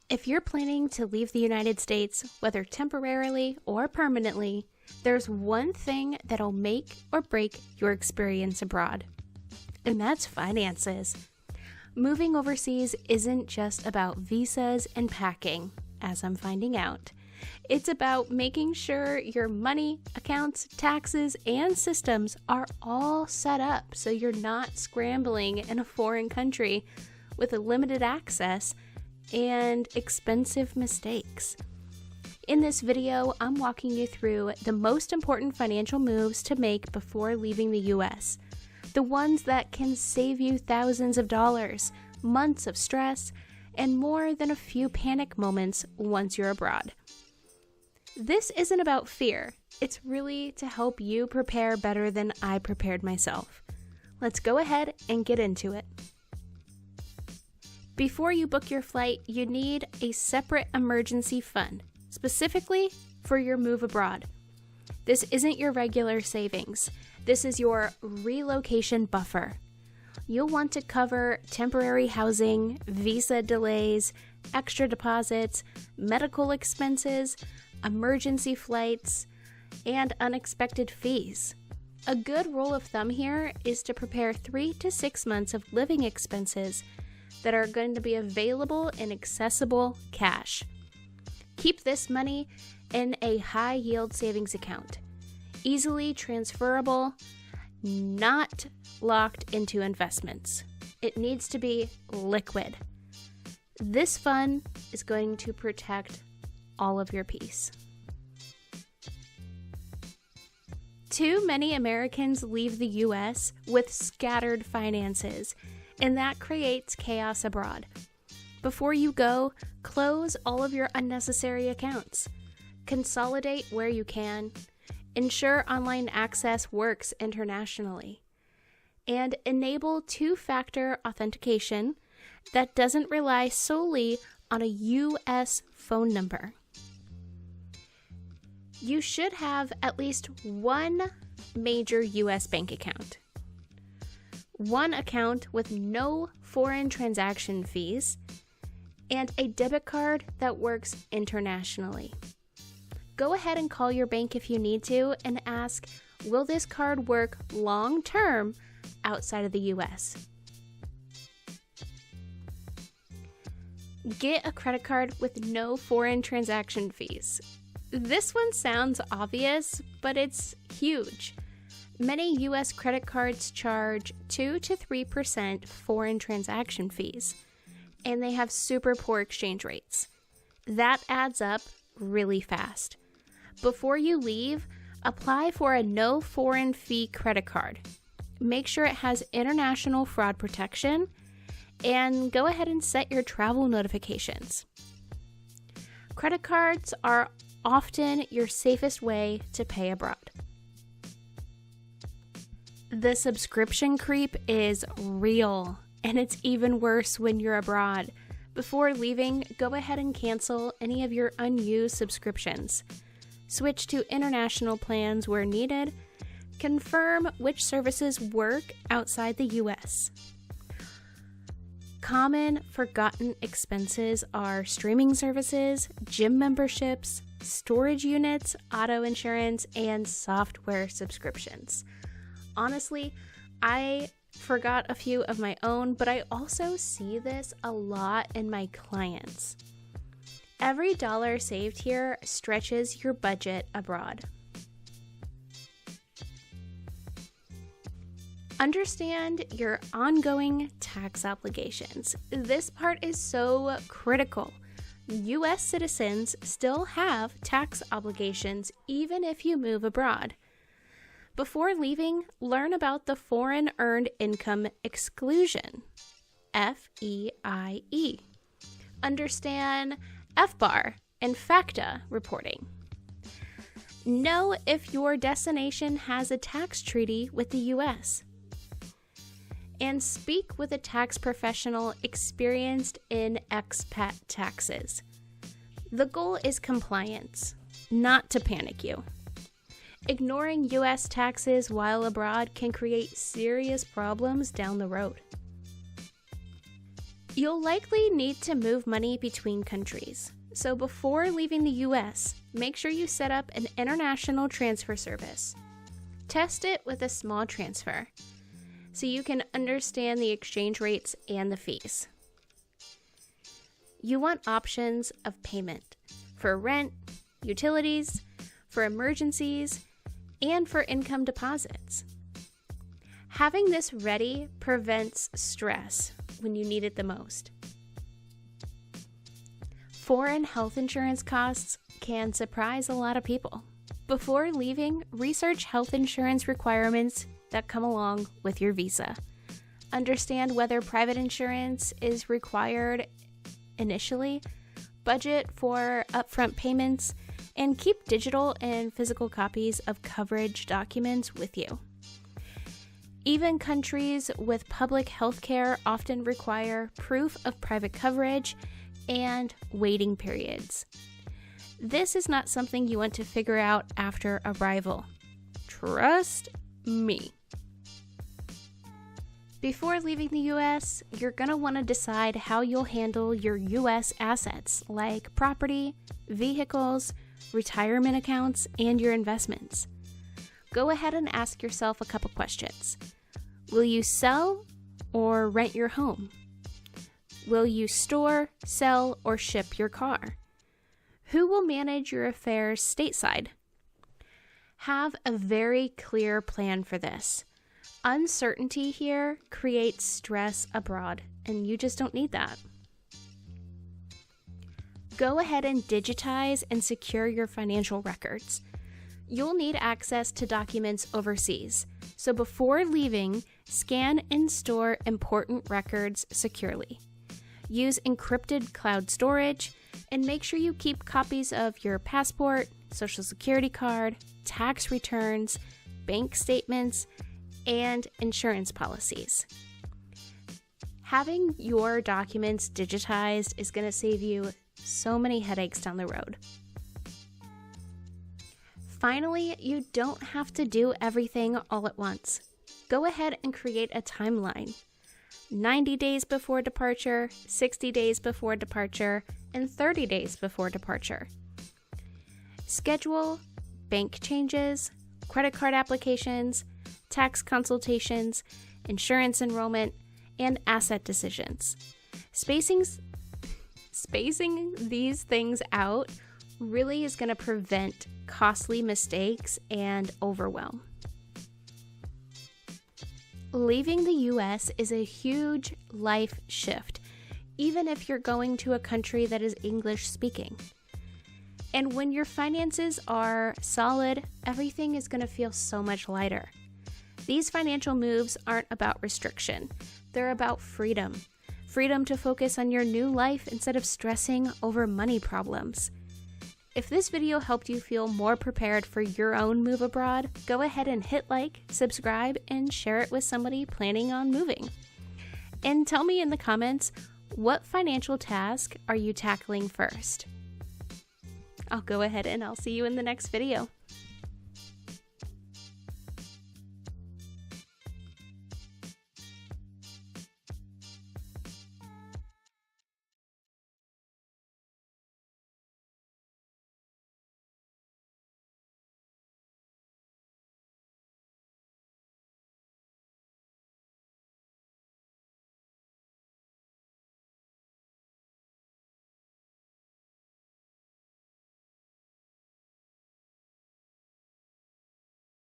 If you're planning to leave the United States, whether temporarily or permanently, there's one thing that'll make or break your experience abroad, and that's finances. Moving overseas isn't just about visas and packing, as I'm finding out. It's about making sure your money, accounts, taxes, and systems are all set up so you're not scrambling in a foreign country with limited access and expensive mistakes. In this video, I'm walking you through the most important financial moves to make before leaving the US. The ones that can save you thousands of dollars, months of stress, and more than a few panic moments once you're abroad. This isn't about fear. It's really to help you prepare better than I prepared myself. Let's go ahead and get into it. Before you book your flight, you need a separate emergency fund, specifically for your move abroad. This isn't your regular savings. This is your relocation buffer. You'll want to cover temporary housing, visa delays, extra deposits, medical expenses, emergency flights, and unexpected fees. A good rule of thumb here is to prepare 3 to 6 months of living expenses that are going to be available in accessible cash. Keep this money in a high-yield savings account, easily transferable, not locked into investments. It needs to be liquid. This fund is going to protect all of your peace. Too many Americans leave the US with scattered finances, and that creates chaos abroad. Before you go, close all of your unnecessary accounts. Consolidate where you can. Ensure online access works internationally. And enable two-factor authentication that doesn't rely solely on a US phone number. You should have at least one major US bank account. One account with no foreign transaction fees, and a debit card that works internationally. Go ahead and call your bank if you need to and ask, will this card work long-term outside of the US? Get a credit card with no foreign transaction fees. This one sounds obvious, but it's huge. Many US credit cards charge 2 to 3% foreign transaction fees, and they have super poor exchange rates. That adds up really fast. Before you leave, apply for a no foreign fee credit card. Make sure it has international fraud protection, and go ahead and set your travel notifications. Credit cards are often your safest way to pay abroad. The subscription creep is real, and it's even worse when you're abroad. Before leaving, go ahead and cancel any of your unused subscriptions. Switch to international plans where needed. Confirm which services work outside the US. Common forgotten expenses are streaming services, gym memberships, storage units, auto insurance, and software subscriptions. Honestly, I forgot a few of my own, but I also see this a lot in my clients. Every dollar saved here stretches your budget abroad. Understand your ongoing tax obligations. This part is so critical. US citizens still have tax obligations even if you move abroad. Before leaving, learn about the Foreign Earned Income Exclusion, FEIE. Understand FBAR and FACTA reporting. Know if your destination has a tax treaty with the US. And speak with a tax professional experienced in expat taxes. The goal is compliance, not to panic you. Ignoring US taxes while abroad can create serious problems down the road. You'll likely need to move money between countries. So before leaving the US, make sure you set up an international transfer service. Test it with a small transfer so you can understand the exchange rates and the fees. You want options of payment for rent, utilities, for emergencies, and for income deposits. Having this ready prevents stress when you need it the most. Foreign health insurance costs can surprise a lot of people. Before leaving, research health insurance requirements that come along with your visa. Understand whether private insurance is required initially, budget for upfront payments, and keep digital and physical copies of coverage documents with you. Even countries with public health care often require proof of private coverage and waiting periods. This is not something you want to figure out after arrival. Trust me. Before leaving the US, you're going to want to decide how you'll handle your US assets like property, vehicles, retirement accounts, and your investments. Go ahead and ask yourself a couple questions. Will you sell or rent your home? Will you store, sell, or ship your car? Who will manage your affairs stateside? Have a very clear plan for this. Uncertainty here creates stress abroad, and you just don't need that. Go ahead and digitize and secure your financial records. You'll need access to documents overseas, so before leaving, scan and store important records securely. Use encrypted cloud storage, and make sure you keep copies of your passport, social security card, tax returns, bank statements, and insurance policies. Having your documents digitized is going to save you so many headaches down the road. Finally, you don't have to do everything all at once. Go ahead and create a timeline. 90 days before departure, 60 days before departure, and 30 days before departure. Schedule bank changes, credit card applications, tax consultations, insurance enrollment, and asset decisions. Spacing these things out really is going to prevent costly mistakes and overwhelm. Leaving the US is a huge life shift, even if you're going to a country that is English speaking. And when your finances are solid, everything is going to feel so much lighter. These financial moves aren't about restriction. They're about freedom. Freedom to focus on your new life instead of stressing over money problems. If this video helped you feel more prepared for your own move abroad, go ahead and hit like, subscribe, and share it with somebody planning on moving. And tell me in the comments, what financial task are you tackling first? I'll go ahead and I'll see you in the next video.